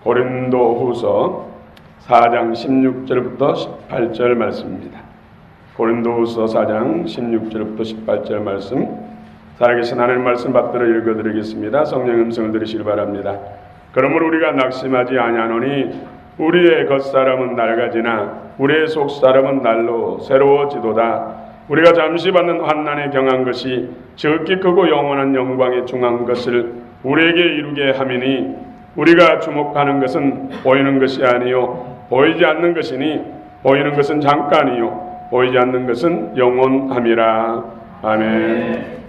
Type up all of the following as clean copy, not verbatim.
고린도후서 4장 16절부터 18절 말씀입니다. 고린도후서 4장 16절부터 18절 말씀, 살아계신 하나님 말씀 받들어 읽어드리겠습니다. 성령 음성을 들으시기 바랍니다. 그러므로 우리가 낙심하지 아니하노니 우리의 겉사람은 낡아지나 우리의 속사람은 날로 새로워지도다. 우리가 잠시 받는 환난에 경한 것이 지극히 크고 영원한 영광에 중한 것을 우리에게 이루게 함이니 우리가 주목하는 것은 보이는 것이 아니요 보이지 않는 것이니 보이는 것은 잠깐이요 보이지 않는 것은 영원함이라. 아멘.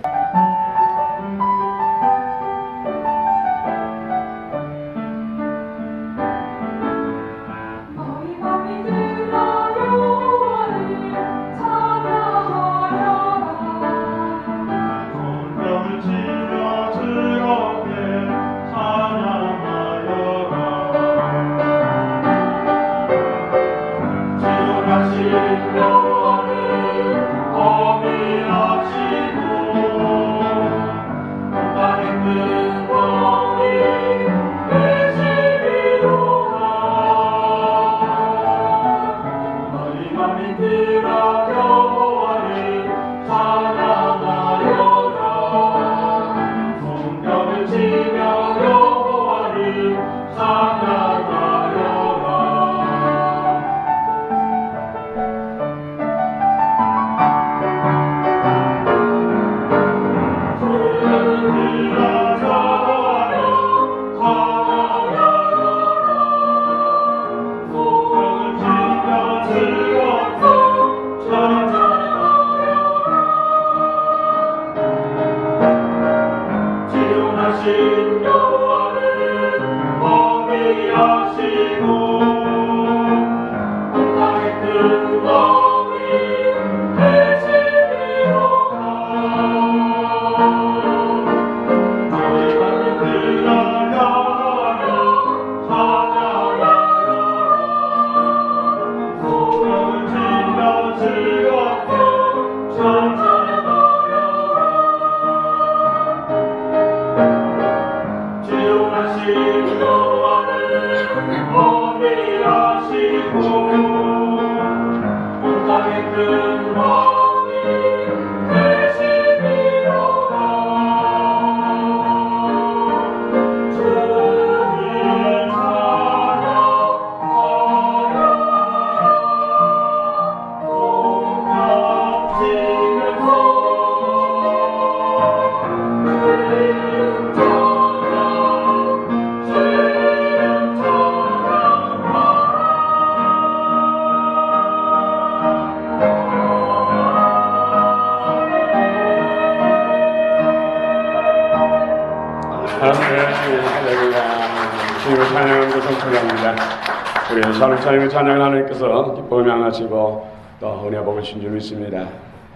우리 샬롬찬양의 찬양을 하나님께서 기뻐하며 향하시고 또 은혜 복을 주신 줄 믿습니다.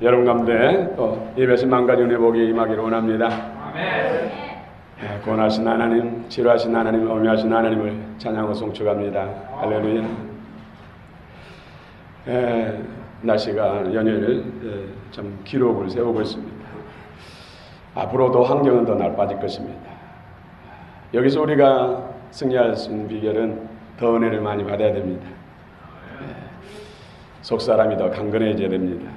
여러분 가운데 또 예배신 만 가지 은혜 복이 임하기를 원합니다. 아멘. 구원하신 하나님, 치료하신 하나님, 어미하신 하나님을 찬양하고 송축합니다. 할렐루야. 날씨가 연일 좀 기록을 세우고 있습니다. 앞으로도 환경은 더 나빠질 것입니다. 여기서 우리가 승리할 수 있는 비결은 더 은혜를 많이 받아야 됩니다. 속사람이 더 강건해져야 됩니다.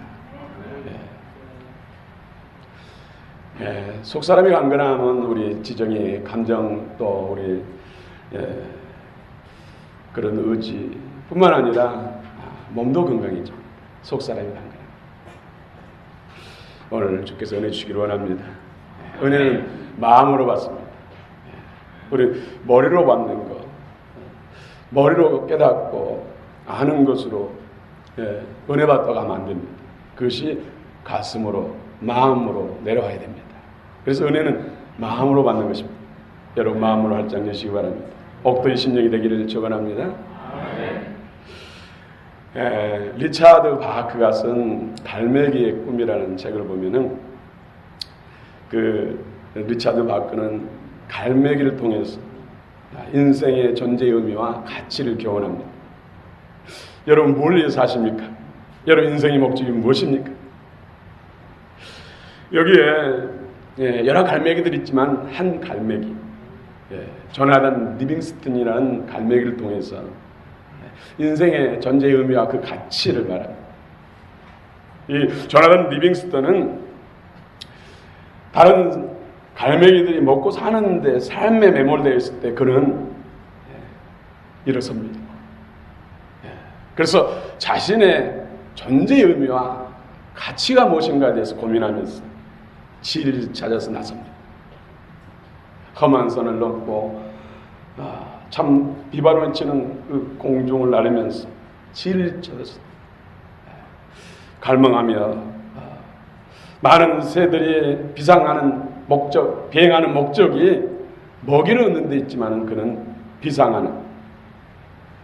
속사람이 강건하면 우리 지정이 감정 또 우리 그런 의지 뿐만 아니라 몸도 건강해져. 속사람이 강건합니다. 오늘 주께서 은혜 주시기를 원합니다. 은혜는 마음으로 받습니다. 우리 머리로 받는 것, 머리로 깨닫고 아는 것으로 은혜 받다가 가면 안 됩니다. 그것이 가슴으로, 마음으로 내려와야 됩니다. 그래서 은혜는 마음으로 받는 것입니다. 여러분 마음으로 활짝 여시기 바랍니다. 옥도의 심령이 되기를 축원합니다. 리차드 바크가 쓴 갈매기의 꿈이라는 책을 보면은 그 리차드 바크는 갈매기를 통해서 인생의 존재의 의미와 가치를 교훈합니다. 여러분 뭘 위해서 사십니까? 여러분 인생의 목적이 무엇입니까? 여기에 여러 갈매기들이 있지만 한 갈매기, 조나단 리빙스턴이라는 갈매기를 통해서 인생의 존재의 의미와 그 가치를 말합니다. 이 조나단 리빙스턴은 다른 갈매기들이 먹고 사는데 삶에 매몰되어 있을 때 그는 일어섭니다. 그래서 자신의 존재의 의미와 가치가 무엇인가에 대해서 고민하면서 진리를 찾아서 나섭니다. 험한 선을 넘고 참 비바람을 치는 그 공중을 나르면서 진리를 찾아서 갈망하며 많은 새들이 비상하는 목적, 비행하는 목적이 먹이를 얻는 데 있지만 그는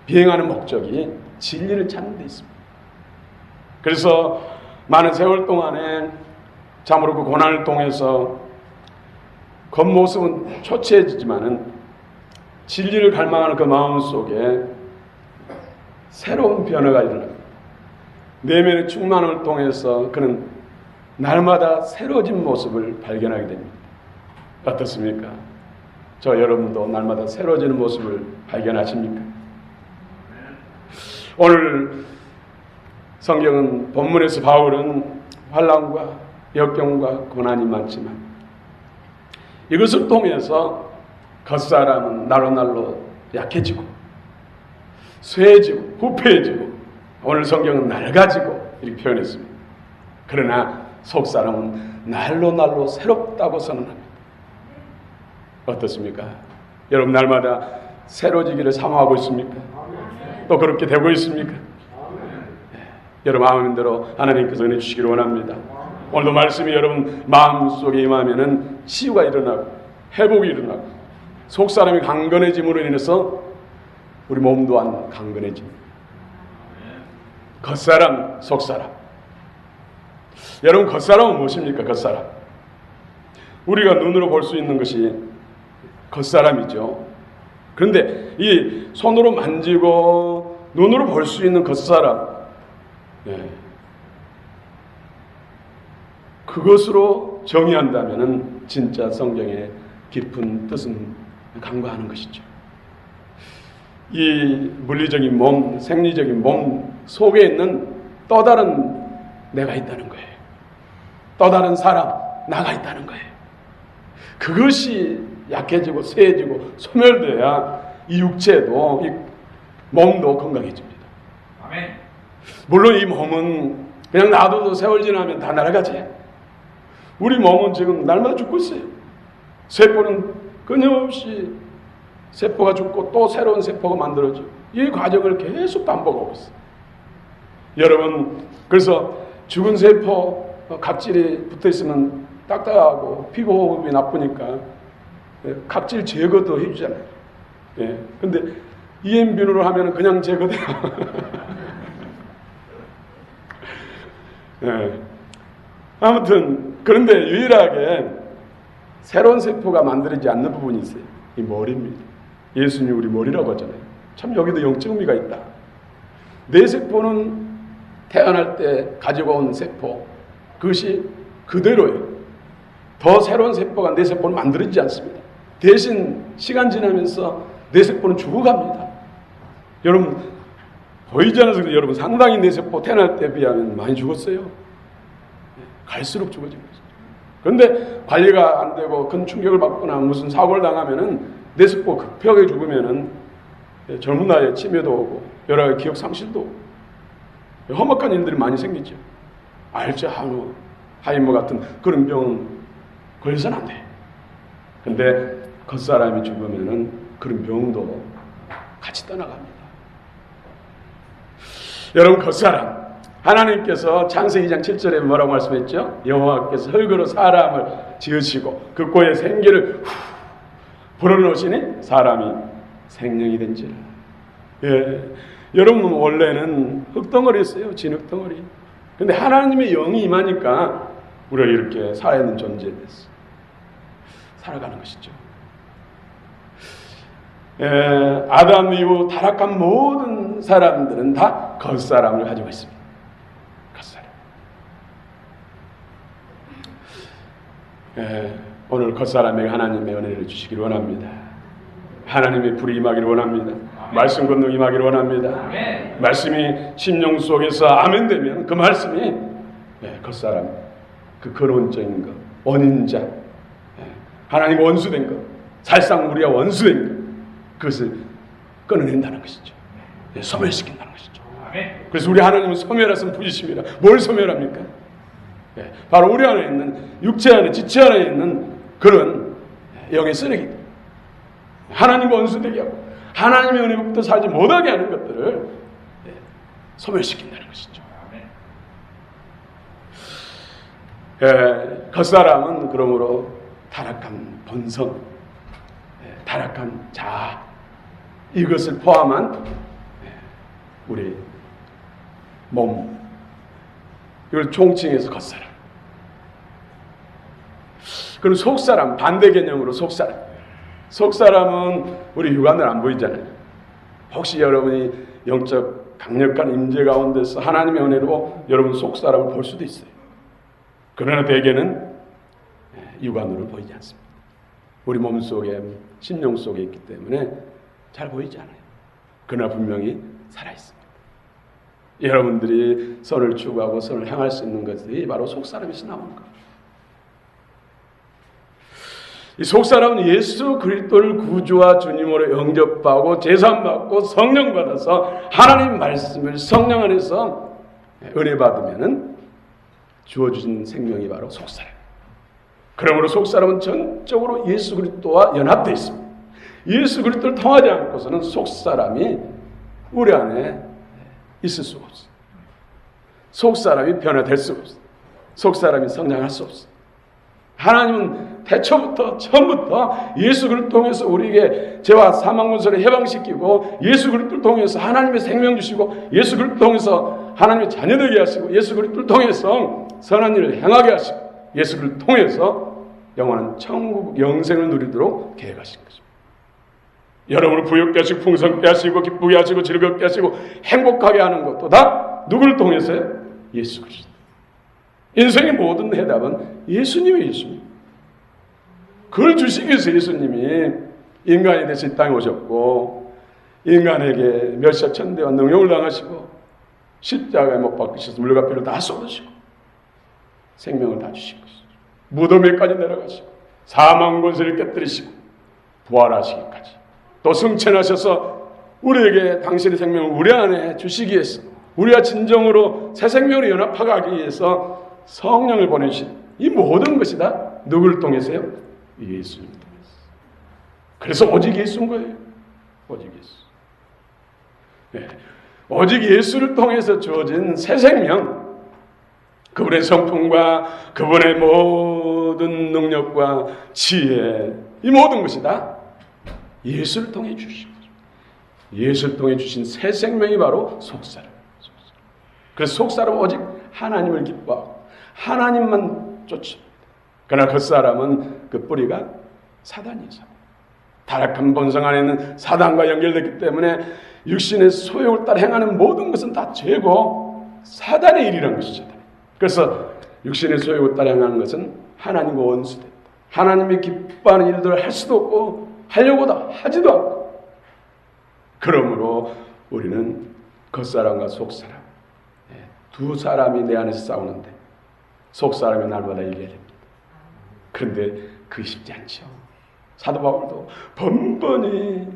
비행하는 목적이 진리를 찾는 데 있습니다. 그래서 많은 세월 동안에 참으로 그 고난을 통해서 겉모습은 초췌해지지만은 진리를 갈망하는 그 마음 속에 새로운 변화가 일어납니다. 내면의 충만함을 통해서 그는 날마다 새로워진 모습을 발견하게 됩니다. 어떻습니까? 저 여러분도 날마다 새로워지는 모습을 발견하십니까? 오늘 성경은 본문에서 바울은 환난과 역경과 고난이 많지만 이것을 통해서 겉사람은 날로 약해지고 쇠해지고 부패해지고 오늘 성경은 낡아지고 이렇게 표현했습니다. 그러나 속사람은 날로 새롭다고 선언합니다. 어떻습니까? 여러분 날마다 새로워지기를 사모하고 있습니까? 또 그렇게 되고 있습니까? 여러분 마음대로 하나님께서 은혜 주시기를 원합니다. 오늘도 말씀이 여러분 마음속에 임하면은 치유가 일어나고 회복이 일어나고 속사람이 강건해짐으로 인해서 우리 몸 또한 강건해집니다. 겉사람, 속사람. 여러분 겉사람은 무엇입니까? 겉사람. 우리가 눈으로 볼 수 있는 것이 겉사람이죠. 그런데 이 손으로 만지고 눈으로 볼 수 있는 겉사람, 그것으로 정의한다면 진짜 성경의 깊은 뜻은 간과하는 것이죠. 이 물리적인 몸, 생리적인 몸 속에 있는 또 다른 내가 있다는 거예요. 또 다른 사람, 나가 있다는 거예요. 그것이 약해지고 쇠해지고 소멸돼야 이 육체도 이 몸도 건강해집니다. 아멘. 물론 이 몸은 그냥 놔둬도 세월 지나면 다 날아가지. 우리 몸은 지금 날마다 죽고 있어요. 세포는 끊임없이 세포가 죽고 또 새로운 세포가 만들어지고 이 과정을 계속 반복하고 있어요. 여러분 그래서 죽은 세포 각질이 붙어있으면 딱딱하고 피부호흡이 나쁘니까 각질 제거도 해주잖아요. 근데 EM균으로 하면 그냥 제거돼요. 아무튼 그런데 유일하게 새로운 세포가 만들어지지 않는 부분이 있어요. 이 머리입니다. 예수님이 우리 머리라고 하잖아요. 참 여기도 영적 의미가 있다. 내 세포는 태어날 때 가지고 온 세포, 그것이 그대로예요. 더 새로운 세포가 내 세포를 만들어지지 않습니다. 대신 시간 지나면서 내 세포는 죽어갑니다. 여러분 보이지 않아서 여러분 상당히 내 세포 태어날 때 비하면 많이 죽었어요. 갈수록 죽어지고 있어요. 그런데 관리가 안 되고 큰 충격을 받거나 무슨 사고를 당하면은 내 세포 급하게 죽으면은 젊은 나이에 치매도 오고 여러 가지 기억 상실도 오고 험악한 일들이 많이 생기죠. 알츠하이머 같은 그런 병은 걸려서는 안 돼. 근데 겉사람이 죽으면은 그런 병도 같이 떠나갑니다. 여러분 겉사람 하나님께서 창세기 2장 7절에 뭐라고 말씀했죠? 여호와께서 흙으로 사람을 지으시고 그 코에 생기를 불어넣으시니 사람이 생명이 된지라. 여러분 원래는 흙덩어리였어요. 진흙덩어리. 근데 하나님의 영이 임하니까 우리가 이렇게 살아있는 존재 됐어. 살아가는 것이죠. 아담 이후 타락한 모든 사람들은 다 겉사람을 가지고 있습니다. 겉사람. 오늘 겉사람에게 하나님의 은혜를 주시기를 원합니다. 하나님의 불이 임하기를 원합니다. 말씀 권능 임하기를 원합니다. 말씀이 심령 속에서 아멘 되면 그 말씀이 겉사람, 그 근원적인 것, 원인자, 하나님 원수된 것, 살상 우리가 원수된 것, 그것을 끊어낸다는 것이죠. 소멸시킨다는 것이죠. 그래서 우리 하나님은 소멸하신 분이십니다. 뭘 소멸합니까? 바로 우리 안에 있는 육체 안에, 지체 안에 있는 그런 영의 쓰레기, 하나님 원수되게 하고 하나님의 은혜부터 살지 못하게 하는 것들을 소멸시킨다는 것이죠. 겉사람은 그러므로 타락한 본성, 타락한 자아, 이것을 포함한 우리 몸, 이걸 총칭해서 겉사람. 그리고 속사람, 반대 개념으로 속사람. 속사람은 우리 육안을 안 보이잖아요. 혹시 여러분이 영적 강력한 임재 가운데서 하나님의 은혜로 여러분 속사람을 볼 수도 있어요. 그러나 대개는 육안으로 보이지 않습니다. 우리 몸속에, 심령 속에 있기 때문에 잘 보이지 않아요. 그러나 분명히 살아있습니다. 여러분들이 선을 추구하고 선을 향할 수 있는 것이 바로 속사람에서 나오는 거예요. 이 속사람은 예수 그리스도를 구주와 주님으로 영접하고 제사받고 성령 받아서 하나님 말씀을 성령 안에서 은혜 받으면은 주어주신 생명이 바로 속사람. 그러므로 속사람은 전적으로 예수 그리스도와 연합되어 있습니다. 예수 그리스도를 통하지 않고서는 속사람이 우리 안에 있을 수가 없어요. 속사람이 변화될 수가 없어요. 속사람이 성장할 수 없어요. 하나님은 태초부터 처음부터 예수 그리스도를 통해서 우리에게 죄와 사망 문서를 해방시키고 예수 그리스도를 통해서 하나님의 생명 주시고 예수 그리스도를 통해서 하나님의 자녀되게 하시고 예수 그리스도를 통해서 선한 일을 행하게 하시고 예수 그리스도를 통해서 영원한 천국 영생을 누리도록 계획하신 것입니다. 여러분을 부유케 하시고 풍성케 하시고 기쁘게 하시고 즐겁게 하시고 행복하게 하는 것도 다 누구를 통해서요? 예수 그리스도. 인생의 모든 해답은 예수님의 예수님. 그걸 주시기 위해서 예수님이 인간이 되신 이 땅에 오셨고 인간에게 멸시천대와 능욕을 당하시고 십자가에 못 박히셔서 물과 피를 다 쏟으시고 생명을 다 주신 것이죠. 무덤에까지 내려가시고 사망 권세를 깨뜨리시고 부활하시기까지 또 승천하셔서 우리에게 당신의 생명을 우리 안에 주시기 위해서 우리와 진정으로 새 생명으로 연합하기 위해서 성령을 보내신 이 모든 것이 다 누구를 통해서요? 예수님을 통해서. 그래서 오직 예수인 거예요. 오직 예수. 네. 오직 예수를 통해서 주어진 새 생명, 그분의 성품과 그분의 모든 능력과 지혜, 이 모든 것이 다 예수를 통해 주신 거죠. 예수를 통해 주신 새 생명이 바로 속사람. 그래서 속사람은 오직 하나님을 기뻐하고 하나님만 쫓습니다. 그러나 겉사람은 그 뿌리가 사단이에요. 타락한 본성 안에 있는 사단과 연결됐기 때문에 육신의 소욕을 따라 행하는 모든 것은 다 죄고 사단의 일이라는 것이죠. 그래서 육신의 소욕을 따라 행하는 것은 하나님과 원수된다. 하나님이 기뻐하는 일들을 할 수도 없고 하려고도 하지도 않고. 그러므로 우리는 겉사람과 속사람, 두 사람이 내 안에서 싸우는데 속사람이 날마다 이겨야 됩니다. 그런데 그게 쉽지 않죠. 사도 바울도 번번이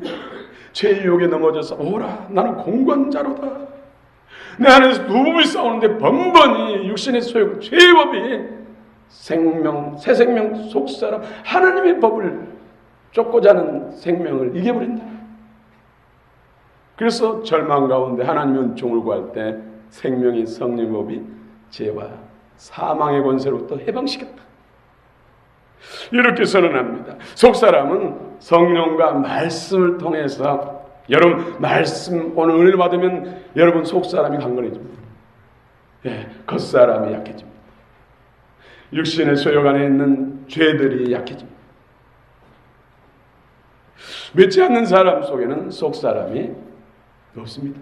죄의 유혹에 넘어져서 오라 나는 공관자로다. 내 안에서 두 몸이 싸우는데 번번이 육신의 소욕, 죄의 법이 생명, 새 생명 속사람 하나님의 법을 쫓고자 하는 생명을 이겨버린다. 그래서 절망 가운데 하나님의 은총을 구할 때 생명의 성령의 법이 죄와 사망의 권세로부터 해방시켰다. 이렇게 선언합니다. 속사람은 성령과 말씀을 통해서 여러분 말씀 오늘 은혜를 받으면 여러분 속사람이 강건해집니다. 겉사람이 약해집니다. 육신의 소욕 안에 있는 죄들이 약해집니다. 믿지 않는 사람 속에는 속사람이 없습니다.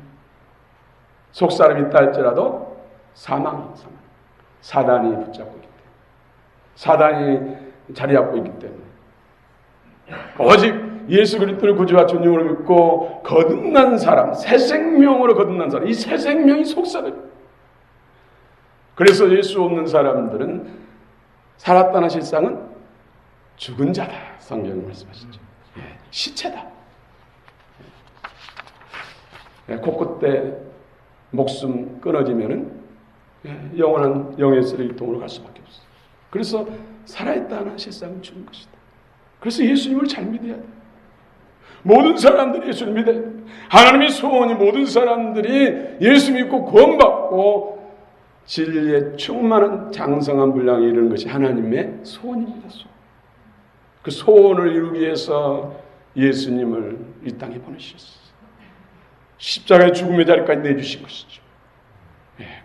속사람이 있다 할지라도 사망이 사단이 붙잡고 있기 때문에 사단이 자리 잡고 있기 때문에 오직 예수 그리스도를 구주와 주님으로 믿고 거듭난 사람, 새 생명으로 거듭난 사람, 이 새 생명이 속사람이에요. 그래서 예수 없는 사람들은 살았다는 실상은 죽은 자다. 성경이 말씀하시죠. 시체다. 코끝에 목숨 끊어지면은 영원한 영의 쓰레기통으로 갈 수밖에 없어요. 그래서 살아있다는 실상은 죽은 것이다. 그래서 예수님을 잘 믿어야 돼. 모든 사람들이 예수를 믿어야 돼. 하나님의 소원이 모든 사람들이 예수 믿고 구원받고 진리에 충만한 장성한 분량에 이르는 것이 하나님의 소원입니다. 소원. 그 소원을 이루기 위해서 예수님을 이 땅에 보내주셨어요. 십자가의 죽음의 자리까지 내주신 것이죠.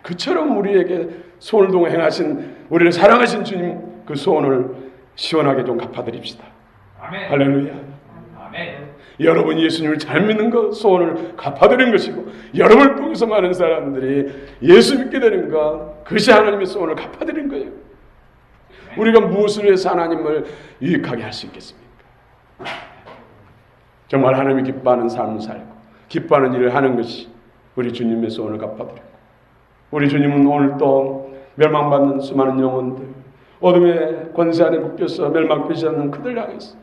그처럼 우리에게 소원을 동해 행하신 우리를 사랑하신 주님 그 소원을 시원하게 좀 갚아드립시다. 아멘. 할렐루야. 아멘. 여러분 예수님을 잘 믿는 것 소원을 갚아드리는 것이고 여러분을 통해서 많은 사람들이 예수 믿게 되는 것 그것이 하나님의 소원을 갚아드리는 거예요. 우리가 무엇을 위해서 하나님을 유익하게 할 수 있겠습니까? 정말 하나님이 기뻐하는 삶을 살고 기뻐하는 일을 하는 것이 우리 주님의 소원을 갚아드리고 우리 주님은 오늘도 멸망받는 수많은 영혼들 어둠의 권세 안에 묶여서 멸망되지 않는 그들 향해서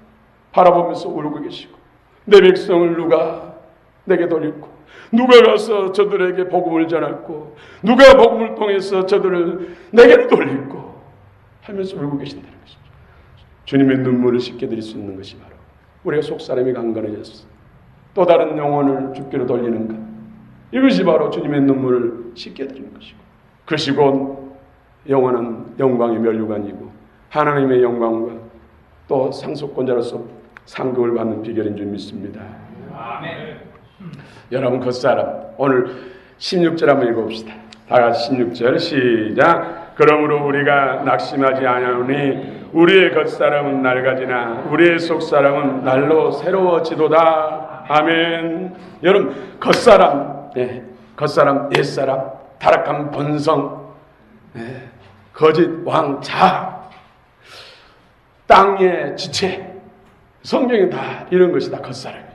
바라보면서 울고 계시고 내 백성을 누가 내게 돌릴고 누가 가서 저들에게 복음을 전할고 누가 복음을 통해서 저들을 내게로 돌릴고 하면서 울고 계신다는 것이죠. 주님의 눈물을 씻겨드릴 수 있는 것이 바로 우리가 속사람이 강건해졌어 또 다른 영혼을 주께로 돌리는가 이것이 바로 주님의 눈물을 씻겨드리는 것이고 그것이 곧 영원한 영광의 면류관이고 하나님의 영광과 또 상속권자로서 상급을 받는 비결인 줄 믿습니다. 아멘. 여러분 겉사람 오늘 16절 한번 읽어봅시다. 다 같이 16절 시작. 그러므로 우리가 낙심하지 아니하노니 우리의 겉사람은 낡아지나 우리의 속사람은 날로 새로워지도다. 아멘. 여러분 겉사람, 겉사람, 옛사람, 타락한 본성, 거짓 왕자, 땅의 지체, 성경에 다 이런 것이 다 겉사람이에요.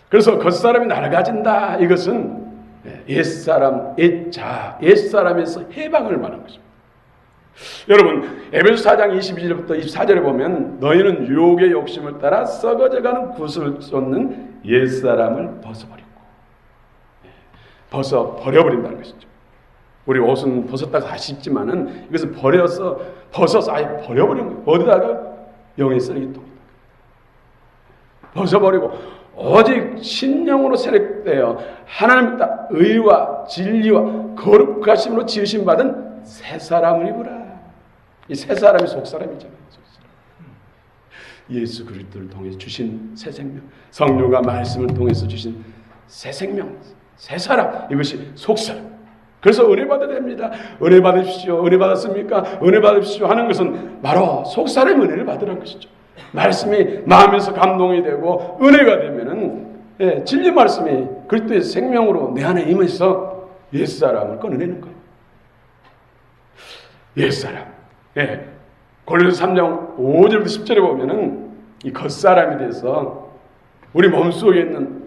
그래서 겉사람이 낡아진다. 이것은 옛사람, 옛자, 옛사람에서 해방을 말하는 것입니다. 여러분 에베소 4장 22절부터 24절에 보면 너희는 유혹의 욕심을 따라 썩어져가는 굿을 쫓는 옛사람을 벗어버린다는 것이죠. 우리 옷은 벗었다가 다시 입지만은 이것을 벗어서 아예 버려버리는 거예요. 어디다가? 영의 쓰레기통에다가 벗어버리고 오직 신령으로 세력되어 하나님 따라 의와 진리와 거룩하심으로 지으심 받은 새 사람을 입으라. 이 새 사람이 속사람이잖아요. 예수 그리스도를 통해 주신 새 생명, 성령과 말씀을 통해서 주신 새 생명, 새 사람, 이것이 속사람. 그래서 은혜 받아야 됩니다. 은혜 받으십시오. 은혜 받았습니까? 은혜 받으십시오 하는 것은 바로 속사람의 은혜를 받으라는 것이죠. 말씀이 마음에서 감동이 되고 은혜가 되면은 진리 말씀이 그리스도의 생명으로 내 안에 임해서 옛사람을 꺼내내는 거예요. 옛사람. 고린도서 3장 5절부터 10절에 보면은 이 겉사람이 돼서 우리 몸속에 있는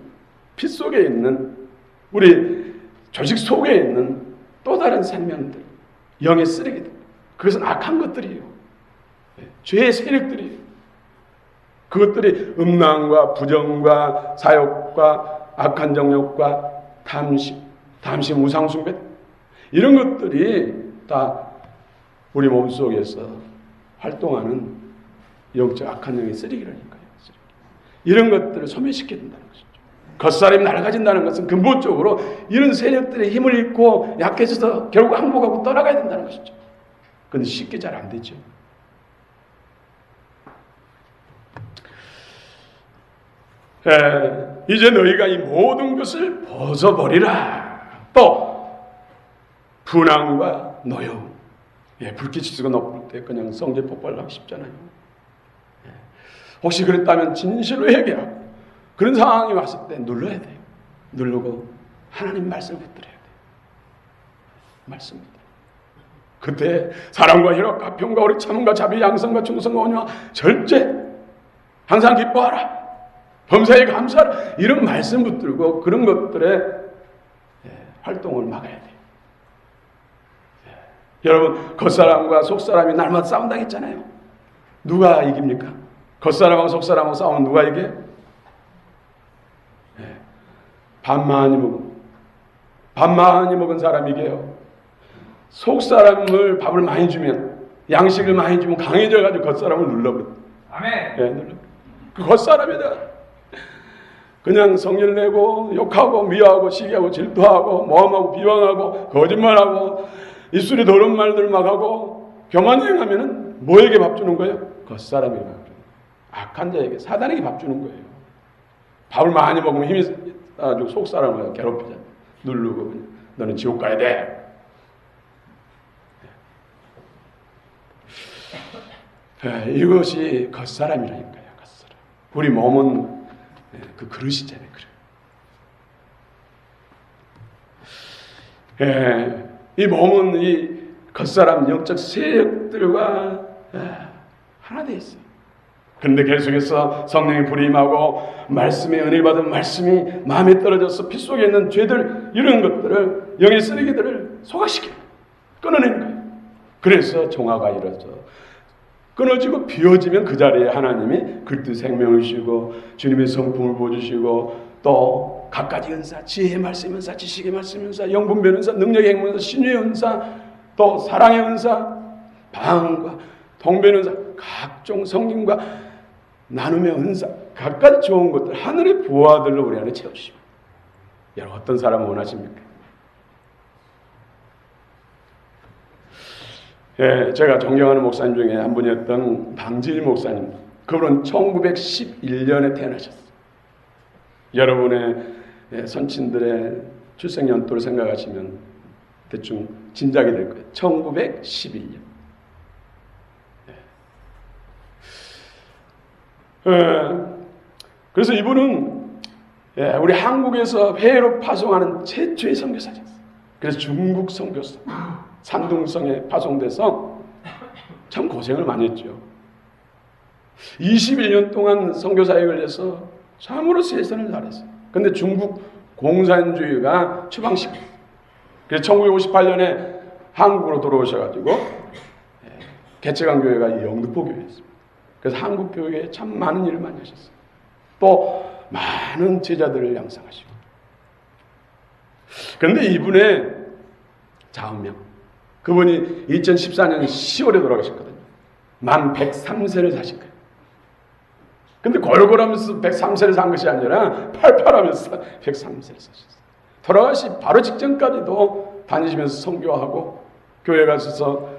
피 속에 있는 우리 조직 속에 있는 또 다른 생명들, 영의 쓰레기들, 그것은 악한 것들이에요. 죄의 세력들이에요. 그것들이 음란과 부정과 사욕과 악한 정욕과 탐심, 우상숭배 이런 것들이 다 우리 몸속에서 활동하는 영적 악한 영의 쓰레기라니까요. 이런 것들을 소멸시켜야 된다는 것이죠. 겉사람이 낡아진다는 것은 근본적으로 이런 세력들의 힘을 잃고 약해져서 결국 항복하고 떠나가야 된다는 것이죠. 그런데 쉽게 잘 안 되죠. 이제 너희가 이 모든 것을 벗어버리라. 또 분황과 노여움, 불빛이 지고 높을 때 그냥 성질 폭발하기 쉽잖아요. 혹시 그랬다면 진실로 회개하고 그런 상황이 왔을 때 눌러야 돼요. 누르고 하나님 말씀을 붙들어야 돼요. 말씀 붙들어요. 그때 사랑과 희락과 평과 오래 참음과 자비 양성과 충성과 온유와 절제 항상 기뻐하라. 범사에 감사하라. 이런 말씀 붙들고 그런 것들의 활동을 막아야 돼요. 여러분, 겉사람과 속사람이 날마다 싸운다고 했잖아요. 누가 이깁니까? 겉사람하고 속사람하고 싸우면 누가 이겨요? 밥 많이 먹은 사람이 이겨요. 속사람을 밥을 많이 주면, 양식을 많이 주면 강해져가지고 겉사람을 눌러버려. 아멘. 눌러. 그 겉사람에다 그냥 성질 내고 욕하고 미워하고 시기하고 질투하고 모함하고 비방하고 거짓말하고 입술이 더러운 말들 막 하고 교만 행하면은 뭐에게 밥 주는 거예요? 겉사람에게 밥 주는 거예요. 악한 자에게, 사단에게 밥 주는 거예요. 밥을 많이 먹으면 힘이 아주 속사람을 괴롭히잖아. 누르고 너는 지옥 가야 돼. 이것이 겉사람이라니까요. 겉사람. 우리 몸은 그 그릇이잖아요. 그릇. 이 몸은 이 겉사람 영적 세력들과 하나 되어 있어요. 그런데 계속해서 성령의 불이 임하고 말씀의 은혜 받은 말씀이 마음에 떨어져서 피 속에 있는 죄들, 이런 것들을, 영의 쓰레기들을 소각시켜 끊어내는 거예요. 그래서 정화가 이루어져 끊어지고 비워지면 그 자리에 하나님이 그때 생명을 주시고 주님의 성품을 보여주시고 또 각가지 은사, 지혜의 말씀 은사, 지식의 말씀 은사, 영분별 은사, 능력의 행문 은사, 신유의 은사, 또 사랑의 은사, 방언과 통변 은사, 각종 성김과 나눔의 은사, 각가지 좋은 것들, 하늘의 부하들로 우리 안에 채워주시고. 여러분, 어떤 사람을 원하십니까? 제가 존경하는 목사님 중에 한 분이었던 방지일 목사님, 그분은 1911년에 태어나셨어요. 여러분의 선친들의 출생연도를 생각하시면 대충 짐작이 될 거예요. 1911년. 그래서 이분은 우리 한국에서 해외로 파송하는 최초의 선교사였어요. 그래서 중국 선교사 산둥성에 파송돼서 참 고생을 많이 했죠. 21년 동안 선교사역을 해서 참으로 세선을 잘했어요. 근데 중국 공산주의가 추방시켜. 그래서 1958년에 한국으로 돌아오셔가지고 개척한 교회가 영등포 교회였습니다. 그래서 한국 교회에 참 많은 일을 많이 하셨어요. 또 많은 제자들을 양성하시고. 그런데 이분의 좌우명, 그분이 2014년 10월에 돌아가셨거든요. 만 103세를 사신 거예요. 근데 골골하면서 103세를 산 것이 아니라 팔팔하면서 103세를 사셨어요. 돌아가시 바로 직전까지도 다니시면서 선교하고 교회 가셔서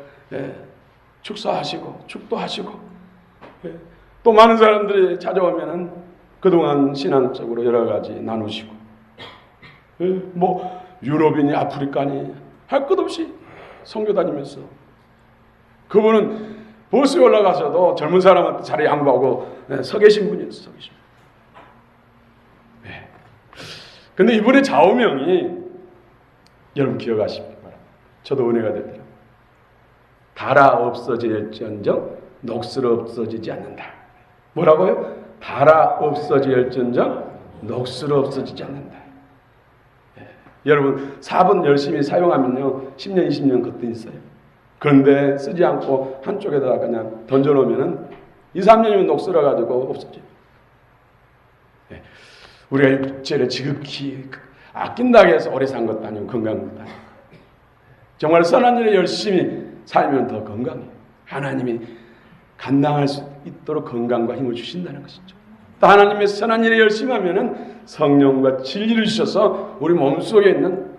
축사하시고 축도하시고 또 많은 사람들이 찾아오면은 그동안 신앙적으로 여러 가지 나누시고 뭐 유럽이니 아프리카니 할 것 없이 선교 다니면서 그분은 보스에 올라가서도 젊은 사람한테 자리 양보하고 서 계신 분이었어요. 서 계신 분. 근데 이분의 좌우명이 여러분 기억하시기 바랍니다. 저도 은혜가 되더라고요. 달아 없어질지언정 녹슬어 없어지지 않는다. 뭐라고요? 달아 없어질지언정 녹슬어 없어지지 않는다. 여러분 4번 열심히 사용하면요 10년 20년 그것도 있어요. 그런데 쓰지 않고 한쪽에다가 그냥 던져놓으면 2, 3년이면 녹슬어가지고 없어져요. 우리가 육체를 지극히 아낀다고 해서 오래 산 것도 아니고 건강한 것도 아니고 정말 선한 일에 열심히 살면 더 건강해요. 하나님이 감당할 수 있도록 건강과 힘을 주신다는 것이죠. 또 하나님의 선한 일에 열심히 하면은 성령과 진리를 주셔서 우리 몸속에 있는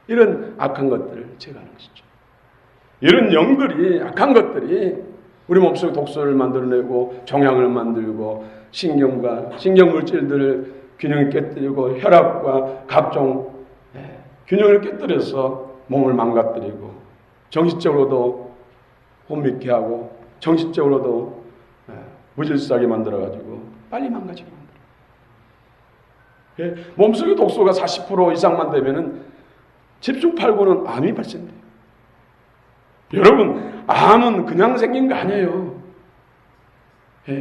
이런 악한 것들을 제거하는 것이죠. 이런 영들이, 악한 것들이 우리 몸속에 독소를 만들어내고 종양을 만들고 신경물질들을 균형을 깨뜨리고 혈압과 각종 균형을 깨뜨려서 몸을 망가뜨리고 정신적으로도 혼미케 하고 정신적으로도 무질서하게 만들어가지고 빨리 망가지게 만들어요. 몸속에 독소가 40% 이상만 되면은 집중팔고는 암이 발생돼요. 여러분, 암은 그냥 생긴 거 아니에요.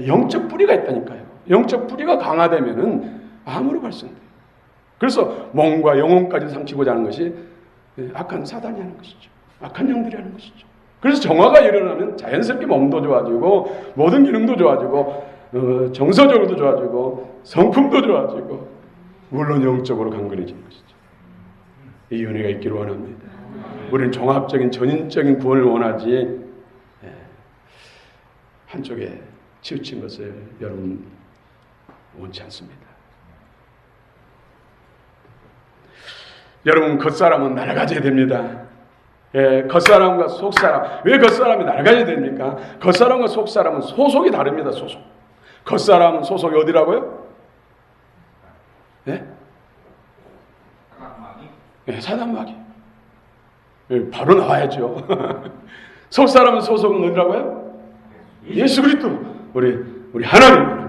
영적 뿌리가 있다니까요. 영적 뿌리가 강화되면은 암으로 발생돼요. 그래서 몸과 영혼까지 삼키고자 하는 것이 악한 사단이 하는 것이죠. 악한 영들이 하는 것이죠. 그래서 정화가 일어나면 자연스럽게 몸도 좋아지고 모든 기능도 좋아지고 정서적으로도 좋아지고 성품도 좋아지고 물론 영적으로 강건해지는 것이죠. 이 은혜가 있기를 원합니다. 우리는 종합적인 전인적인 구원을 원하지 한쪽에 치우친 것을 여러분 원치 않습니다. 여러분 겉사람은 날아가져야 됩니다. 겉사람과 속사람. 왜 겉사람이 날아가야 됩니까? 겉사람과 속사람은 소속이 다릅니다. 소속. 겉사람은 소속이 어디라고요? 사단마귀. 바로 나와야죠. 속사람은 소속은 어디라고요? 예수 그리스도. 우리 하나님.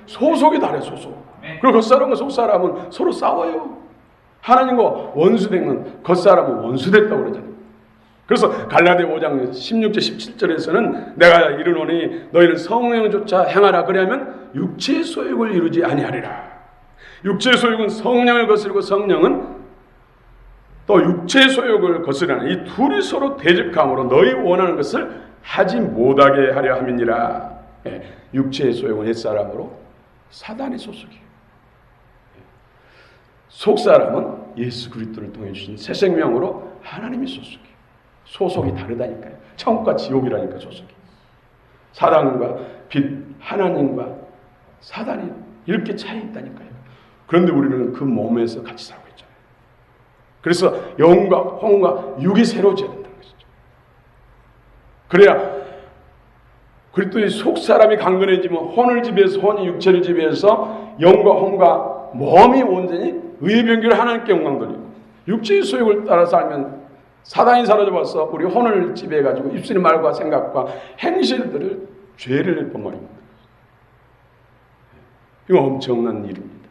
소속이 다르요. 소속. 그리고 겉사람과 속사람은 서로 싸워요. 하나님과 원수되면 겉사람은 원수됐다고 그러잖아요. 그래서 갈라디아 5장 16절 17절에서는 내가 이르노니 너희는 성령조차 행하라 그리하면 육체의 소욕을 이루지 아니하리라. 육체의 소욕은 성령을 거스르고 성령은 또 육체의 소욕을 거스르는 이 둘이 서로 대적함으로 너희 원하는 것을 하지 못하게 하려 함이니라. 육체의 소욕은 옛사람으로 사단의 소속이에요. 속사람은 예수 그리스도를 통해 주신 새 생명으로 하나님의 소속이에요. 소속이 다르다니까요. 천국과 지옥이라니까 소속이. 사단과 빛, 하나님과 사단이 이렇게 차이 있다니까요. 그런데 우리는 그 몸에서 같이 살고 있잖아요. 그래서 영과 혼과 육이 새로워져야 된다는 것이죠. 그래야 그리스도의 속사람이 강건해지면 혼을 지배해서 혼이 육체를 지배해서 영과 혼과 몸이 온전히 의변기를 하나님께 영광 돌리고 육체의 소욕을 따라 살면 사단이 사로잡아서 우리 혼을 지배해가지고 입술의 말과 생각과 행실들을 죄를 범하립니다. 이거 엄청난 일입니다.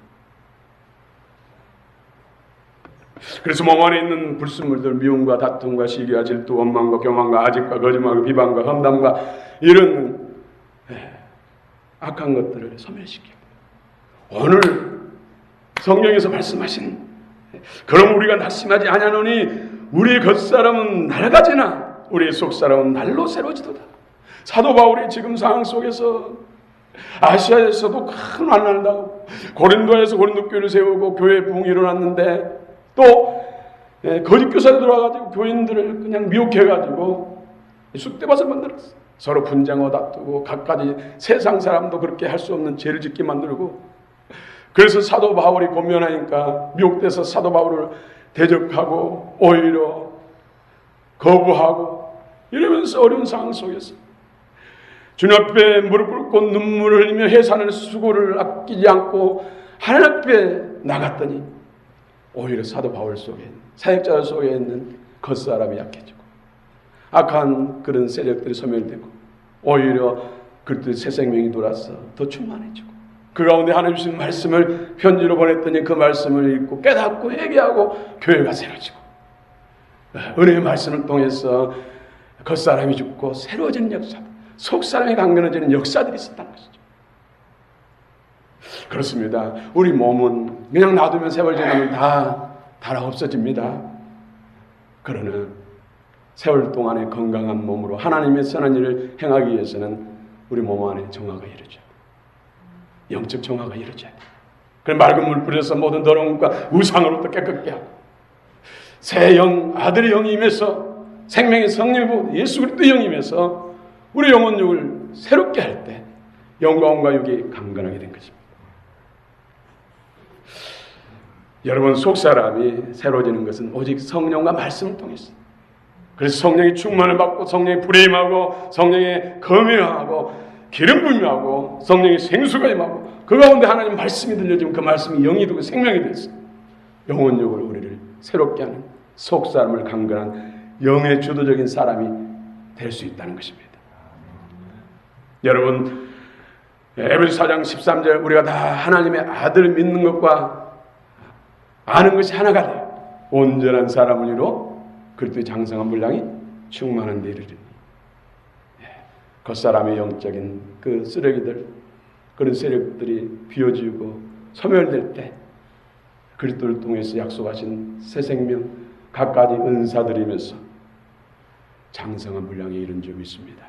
그래서 몸 안에 있는 불순물들, 미움과 다툼과 시기와 질투, 원망과 교만과 아집과 거짓말과 비방과 험담과 이런 악한 것들을 소멸시키고 오늘 성경에서 말씀하신 그럼 우리가 낙심하지 아니하노니 우리의 겉사람은 날아가지나 우리의 속사람은 날로 새로지도다. 사도 바울이 지금 상황 속에서 아시아에서도 큰 환난을 당하고 고린도에서 고린도 교회를 세우고 교회 부흥이 일어났는데 또 거짓 교사들 들어와가지고 교인들을 그냥 미혹해가지고 쑥대밭을 만들었어. 서로 분쟁하고 다투고 각가지 세상 사람도 그렇게 할 수 없는 죄를 짓게 만들고 그래서 사도 바울이 권면하니까 미혹돼서 사도 바울을 대적하고 오히려 거부하고 이러면서 어려운 상황 속에서 주님 앞에 무릎 꿇고 눈물을 흘리며 해산을 수고를 아끼지 않고 하나님 앞에 나갔더니 오히려 사도 바울 속에 사역자 속에 있는 겉사람이 약해지고 악한 그런 세력들이 소멸되고 오히려 그들 새 생명이 돌아서 더 충만해지고 그 가운데 하나님 주신 말씀을 편지로 보냈더니 그 말씀을 읽고 깨닫고 회개하고 교회가 새로지고 은혜의 말씀을 통해서 겉사람이 죽고 새로워지는 역사, 속사람이 강건해지는 역사들이 있었다는 것이죠. 그렇습니다. 우리 몸은 그냥 놔두면 세월 지나면 다 달아 없어집니다. 그러나 세월 동안의 건강한 몸으로 하나님의 선한 일을 행하기 위해서는 우리 몸 안에 정화가 이루어져야 돼. 영적 정화가 이루어져야 돼. 그래 맑은 물 뿌려서 모든 더러운 것과 우상으로부터 깨끗게 하고 새 영, 아들의 영이 임해서 생명의 성령이고 예수 그리스도의 영이 임해서 우리 영혼육을 새롭게 할 때 영과 혼과 육이 강건하게 된 것입니다. 여러분 속사람이 새로워지는 것은 오직 성령과 말씀을 통해서 그래서 성령의 충만을 받고 성령의 불에 임하고 성령의 검역하고 기름 부음하고 성령의 생수가 임하고 그 가운데 하나님 말씀이 들려지면 그 말씀이 영이 되고 생명이 됐어. 영혼육을 우리를 새롭게 하는 속사람을 강건한 영의 주도적인 사람이 될 수 있다는 것입니다. 여러분 에베소 4장 13절 우리가 다 하나님의 아들을 믿는 것과 아는 것이 하나가 돼요. 온전한 사람을 이루어 그리스도의 장성한 분량이 충만한 데 이르리니 겉사람의 영적인 그 쓰레기들, 그런 세력들이 비워지고 소멸될 때 그리스도를 통해서 약속하신 새 생명, 갖가지 은사 드리면서 장성한 분량에 이른 줄 믿습니다.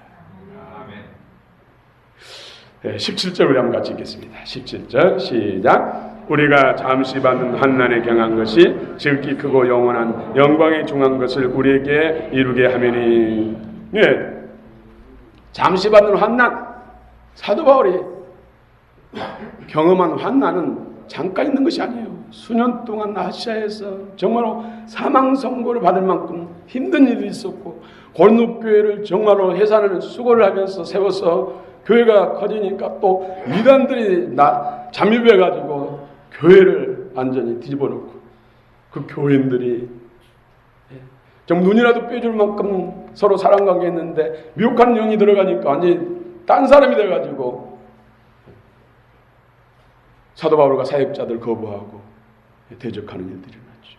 네, 17절 우리 한번 같이 읽겠습니다. 17절 시작. 우리가 잠시 받는 환난에 경한 것이 지극히 크고 영원한 영광에 중한 것을 우리에게 이루게 하매니. 네, 잠시 받는 환난, 사도 바울이 경험한 환난은 잠깐 있는 것이 아니에요. 수년 동안 아시아에서 정말로 사망 선고를 받을 만큼 힘든 일이 있었고, 고린도교회를 정말로 해산을 수고를 하면서 세워서 교회가 커지니까 또 이단들이 잠입해가지고 교회를 완전히 뒤집어 놓고, 그 교인들이 좀 눈이라도 빼줄 만큼 서로 사랑 관계 했는데 미혹한 영이 들어가니까 완전히 딴 사람이 돼가지고 사도 바울과 사역자들 거부하고 대적하는 일들이 일어났죠.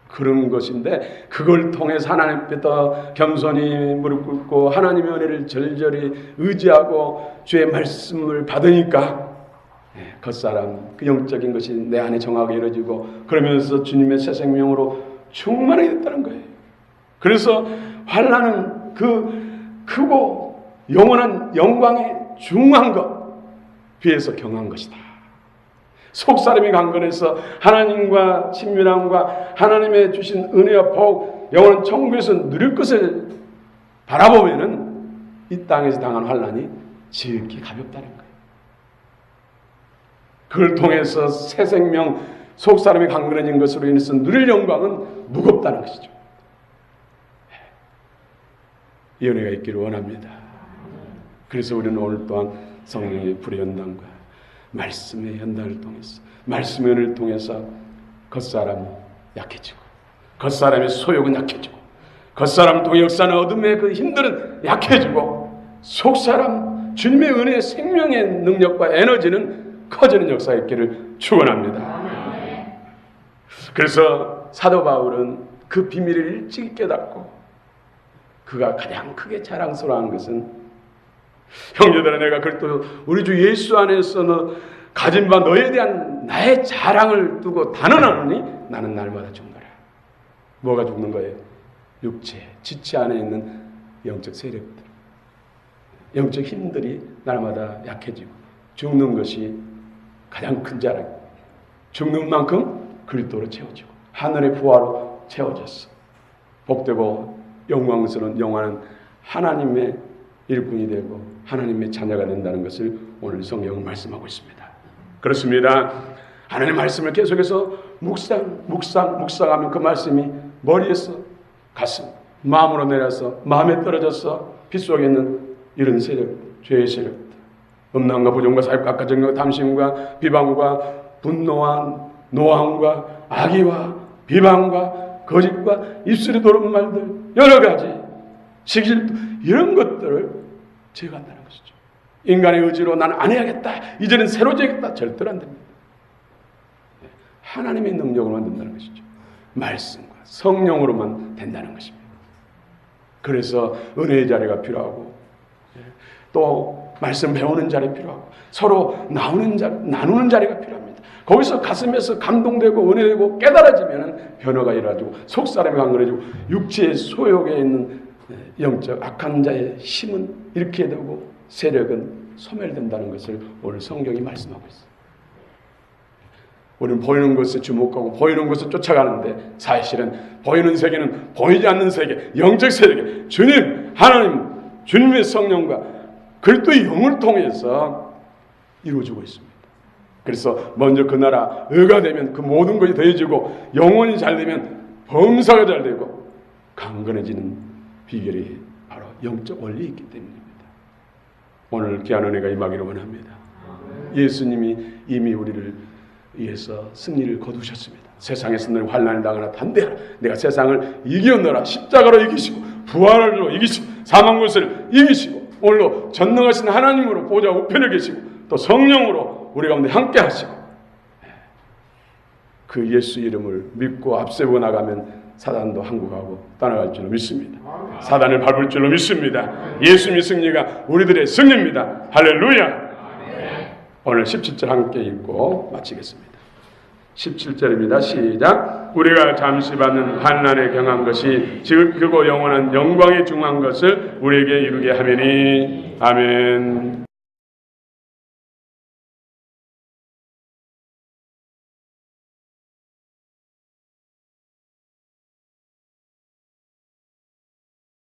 그런 것인데 그걸 통해서 하나님 앞에서 겸손히 무릎 꿇고 하나님의 은혜를 절절히 의지하고 주의 말씀을 받으니까 겉사람 그 영적인 것이 내 안에 정확하게 이루어지고, 그러면서 주님의 새 생명으로 충만하게 됐다는 거예요. 그래서 환난은 그 크고 영원한 영광에 중한 것 비해서 경한 것이다. 속사람이 강건해서 하나님과 친밀함과 하나님의 주신 은혜와 복, 영원한 천국에서 누릴 것을 바라보면은 이 땅에서 당한 환난이 지극히 가볍다는 거예요. 그걸 통해서 새 생명, 속사람이 강건해진 것으로 인해서 누릴 영광은 무겁다는 것이죠. 이 은혜가 있기를 원합니다. 그래서 우리는 오늘 또한 성령의 불의 연단과 말씀의 연단을 통해서, 말씀의 은혜를 통해서 겉사람이 약해지고, 겉사람의 소욕은 약해지고, 겉사람 통해 역사는 어둠의 그 힘들은 약해지고, 속사람 주님의 은혜의 생명의 능력과 에너지는 커지는 역사가 있기를 축원합니다. 그래서 사도 바울은 그 비밀을 일찍 깨닫고, 그가 가장 크게 자랑스러워한 것은, 형제들아 내가 그리스도 우리 주 예수 안에서 가진 바 너에 대한 나의 자랑을 두고 단언하노니 나는 날마다 죽노라. 뭐가 죽는 거예요? 육체, 지체 안에 있는 영적 세력들, 영적 힘들이 날마다 약해지고 죽는 것이 가장 큰 자랑. 죽는 만큼 그리스도로 채워지고 하늘의 부활로 채워졌어. 복되고 영광스러운 영원한 하나님의 일꾼이 되고 하나님의 자녀가 된다는 것을 오늘 성경은 말씀하고 있습니다. 그렇습니다. 하나님의 말씀을 계속해서 묵상하면 그 말씀이 머리에서 가슴, 마음으로 내려서 마음에 떨어져서 빗속에 있는 이런 세력, 죄의 세력들, 음란과 부정과 사욕과 가정과 탐심과 비방과 분노와 노함과 악의와 비방과 거짓과 입술에 도는 말들, 여러 가지 시기질투, 이런 것들을 제거한다는 것이죠. 인간의 의지로 나는 안 해야겠다, 이제는 새로 지겠다, 절대로 안 됩니다. 하나님의 능력으로만 된다는 것이죠. 말씀과 성령으로만 된다는 것입니다. 그래서 은혜의 자리가 필요하고, 또 말씀 배우는 자리 필요하고, 서로 나누는 자리가 필요합니다. 거기서 가슴에서 감동되고 은혜되고 깨달아지면 변화가 일어나고 속사람이 강건해지고 육체의 소욕에 있는 영적 악한 자의 힘은 이렇게 되고 세력은 소멸된다는 것을 오늘 성경이 말씀하고 있어요. 우리는 보이는 것에 주목하고 보이는 것을 쫓아가는데, 사실은 보이는 세계는 보이지 않는 세계, 영적 세계, 주님, 하나님, 주님의 성령과 그리스도의 영을 통해서 이루어지고 있습니다. 그래서 먼저 그 나라 의가 되면 그 모든 것이 더해지고, 영혼이 잘 되면 범사가 잘 되고 강건해지는 비결이 바로 영적 원리에 있기 때문입니다. 오늘 귀한 은혜가 임하기를 원합니다. 예수님이 이미 우리를 위해서 승리를 거두셨습니다. 세상에서 늘 환난을 당하나 담대하라. 내가 세상을 이기었노라. 십자가로 이기시고 부활로 이기시고 사망 것을 이기시고 오늘로 전능하신 하나님으로 보좌 우편에 계시고 또 성령으로 우리 가운데 함께 하시고, 그 예수 이름을 믿고 앞세워 나가면 사단도 항복하고 떠나갈 줄로 믿습니다. 사단을 밟을 줄로 믿습니다. 예수님의 승리가 우리들의 승리입니다. 할렐루야. 오늘 17절 함께 읽고 마치겠습니다. 17절입니다. 시작. 우리가 잠시 받는 환난에 경한 것이 즉 크고 영원한 영광에 중한 것을 우리에게 이루게 하매니. 아멘.